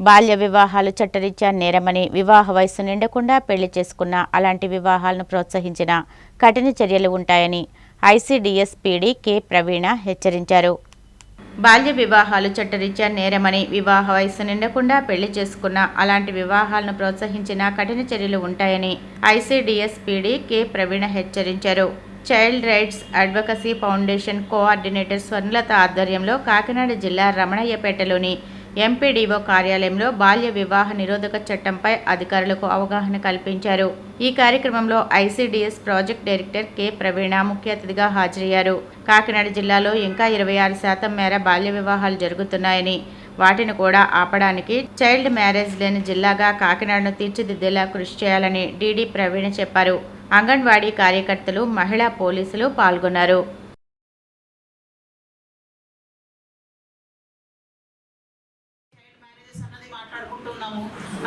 బాల్య వివాహాలు చట్టరీత్యా నేరమని, వివాహ వయస్సు నిండకుండా పెళ్లి చేసుకున్న అలాంటి వివాహాలను ప్రోత్సహించిన కఠిన చర్యలు ఉంటాయని ఐసీడీఎస్ పీడీ కె ప్రవీణ హెచ్చరించారు. బాల్య వివాహాలు చట్టరీత్యా నేరమని, వివాహ వయస్సు నిండకుండా పెళ్లి చేసుకున్న అలాంటి వివాహాలను ప్రోత్సహించిన కఠిన చర్యలు ఉంటాయని ఐసీడీఎస్ పీడీ కె ప్రవీణ హెచ్చరించారు. Child rights advocacy foundation coordinator Swarnalatha ఆధ్వర్యంలో కాకినాడ జిల్లా రమణయ్యపేటలోని ఎంపీడీఓ కార్యాలయంలో బాల్య వివాహ నిరోధక చట్టంపై అధికారులకు అవగాహన కల్పించారు. ఈ కార్యక్రమంలో ఐసీడీఎస్ ప్రాజెక్ట్ డైరెక్టర్ కె ప్రవీణ ముఖ్య అతిథిగా హాజరయ్యారు. కాకినాడ జిల్లాలో ఇంకా 26% మేర బాల్య వివాహాలు జరుగుతున్నాయని, వాటిని కూడా ఆపడానికి చైల్డ్ మ్యారేజ్ లేని జిల్లాగా కాకినాడను తీర్చిదిద్దేలా కృషి చేయాలని డీడీ ప్రవీణ చెప్పారు. అంగన్వాడీ కార్యకర్తలు, మహిళా పోలీసులు పాల్గొన్నారు.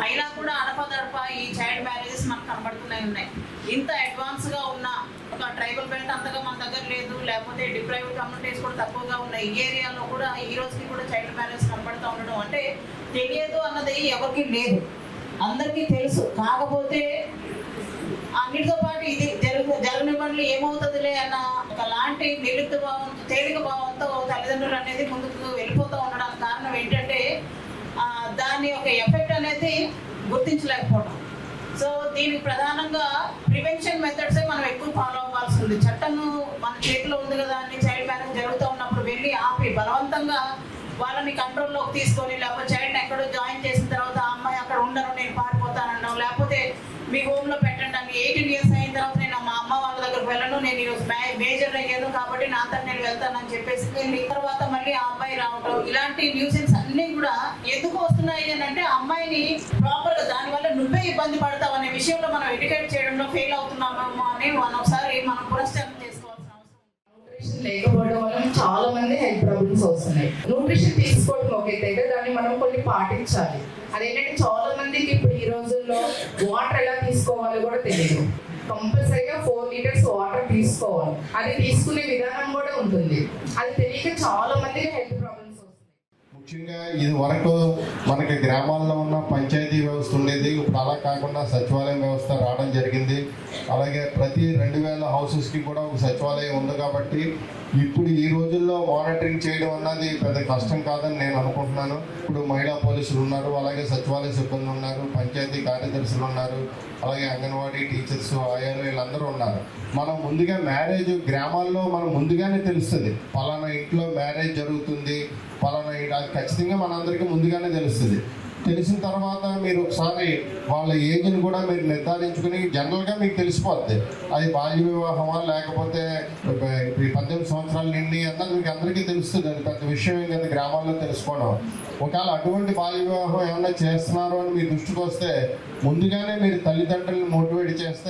అయినా కూడా అడపదడప ఈ చైల్డ్ మ్యారేజెస్ మనకు కనబడుతూనే ఉన్నాయి. ఇంత అడ్వాన్స్గా ఉన్న ఒక ట్రైబల్ బెల్ట్ అంతగా మన దగ్గర లేదు, లేకపోతే డిప్రైవ్డ్ కమ్యూనిటీస్ కూడా తక్కువగా ఉన్నాయి. ఈ ఏరియాలో కూడా ఈ రోజుకి కూడా చైల్డ్ మ్యారేజ్ కనబడుతూ ఉండడం అంటే తెలియదు అన్నది ఎవరికి లేదు, అందరికీ తెలుసు. కాకపోతే అన్నిటితో పాటు ఇది జరగనివ్వండి ఏమవుతుందిలే అన్న ఒకలాంటి నిర్లిప్త భావంతో, తేలిక భావంతో తల్లిదండ్రులు అనేది ముందుకు వెళ్ళిపోతూ ఉండడానికి కారణం ఏంటంటే దాని ఒక ఎఫెక్ట్ అనేది గుర్తించలేకపోవడం. సో దీనికి ప్రధానంగా ప్రివెన్షన్ మెథడ్సే మనం ఎక్కువ ఫాలో అవ్వాల్సి ఉంది. చట్టము మన చేతిలో ఉంది కదా అని చైల్డ్ మ్యారేజ్ జరుగుతూ ఉన్నప్పుడు వెళ్ళి ఆపి బలవంతంగా వాళ్ళని కంట్రోల్లోకి తీసుకొని, లేకపోతే చైల్డ్ ఎక్కడో జాయిన్ చేసిన తర్వాత ఆ అమ్మాయి అక్కడ ఉండరు, నేను పారిపోతానన్నాం, లేకపోతే మీ హోమ్లో పెట్టండి అని 18 years అయిన తర్వాత నేను మా అమ్మ వాళ్ళ దగ్గరకు వెళ్ళను, నేను ఈరోజు మేజర్ అయ్యాను కాబట్టి నా అంతా నేను వెళ్తానని చెప్పేసి వెళ్ళి తర్వాత మళ్ళీ ఆ అమ్మాయి రావటం, ఇలాంటి న్యూసెన్స్ అన్నీ కూడా ఎందుకు వస్తున్నాయి అని అంటే అమ్మాయిని ప్రాపర్గా దానివల్ల నువ్వే ఇబ్బంది పడతావు అనే విషయంలో మనం ఎడ్యుకేట్ చేయడంలో ఫెయిల్ అవుతున్నామేమో అని మనం ఒకసారి మనం పురస్కారం చేసుకోవాల్సిన అవసరం. న్యూట్రిషన్ లేకపోవడం వల్ల చాలా మంది హెల్త్ ప్రాబ్లమ్స్ వస్తున్నాయి. న్యూట్రిషన్ తీసుకోవడం ఒకటైతే దాన్ని మనం కొన్ని పాటించాలి. అదేంటంటే చాలా మందికి ఇప్పుడు ఈ రోజుల్లో వాటర్ ఎలా తీసుకోవాలో కూడా తెలియదు. కంపల్సరీగా 4 liters వాటర్ తీసుకోవాలి. అది తీసుకునే విధానం కూడా ఉంటుంది. అది తెలియక చాలా మందికి హెల్త్ ప్రాబ్లమ్స్ వస్తున్నాయి. ముఖ్యంగా ఇది వరకు మనకి గ్రామాల్లో ఉన్న పంచాయతీ వ్యవస్థ ఉండేది, ఇప్పుడు అలా కాకుండా సచివాలయం వ్యవస్థ రావడం జరిగింది. అలాగే ప్రతి 2000 హౌసెస్కి కూడా ఒక సచివాలయం ఉంది కాబట్టి ఇప్పుడు ఈ రోజుల్లో మానిటరింగ్ చేయడం అన్నది పెద్ద కష్టం కాదని నేను అనుకుంటున్నాను. ఇప్పుడు మహిళా పోలీసులు ఉన్నారు, అలాగే సచివాలయ సిబ్బంది ఉన్నారు, పంచాయతీ కార్యదర్శులు ఉన్నారు, అలాగే అంగన్వాడీ టీచర్స్, ఆయాలు వీళ్ళందరూ ఉన్నారు. మనం ముందుగా మ్యారేజ్ గ్రామాల్లో మనం ముందుగానే తెలుస్తుంది, పలానా ఇంట్లో మ్యారేజ్ జరుగుతుంది, పలానా అది ఖచ్చితంగా మనందరికీ ముందుగానే తెలుస్తుంది. తెలిసిన తర్వాత మీరు ఒకసారి వాళ్ళ ఏజ్ని కూడా మీరు నిర్ధారించుకుని జనరల్గా మీకు తెలిసిపోద్ది అది బాల్య వివాహమా లేకపోతే 18 సంవత్సరాల నిండి అన్నది మీకు అందరికీ తెలుస్తుంది. అది పెద్ద విషయం కదా గ్రామాల్లో తెలుసుకోవడం. ఒకవేళ అటువంటి బాల్య వివాహం ఏమన్నా చేస్తున్నారు అని మీ దృష్టికి వస్తే ముందుగానే మీరు తల్లిదండ్రులను మోటివేట్ చేస్తే